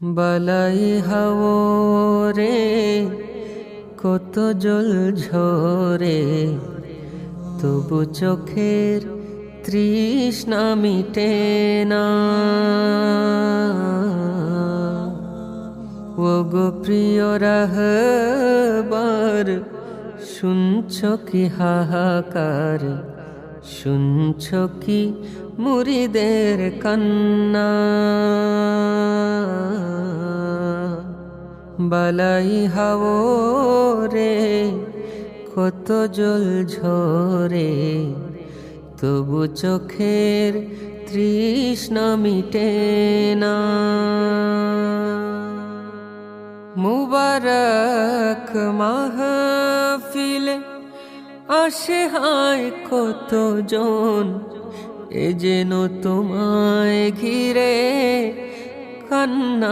বালাই হাও রে কত জল ঝরে, তবু চোখের তৃষ্ণা মিটে না। ও গো প্রিয় রাহবার, শুনছ কি হাহাকার, শুনছ কি মুরিদের কান্না। বালাই হাও রে কত জল ঝরে, তবু চোখের তৃষ্ণা মিটে না। মুবারক মাহফিলে আসে হায় কত জন, এ যেন তোমায় ঘিরে কান্না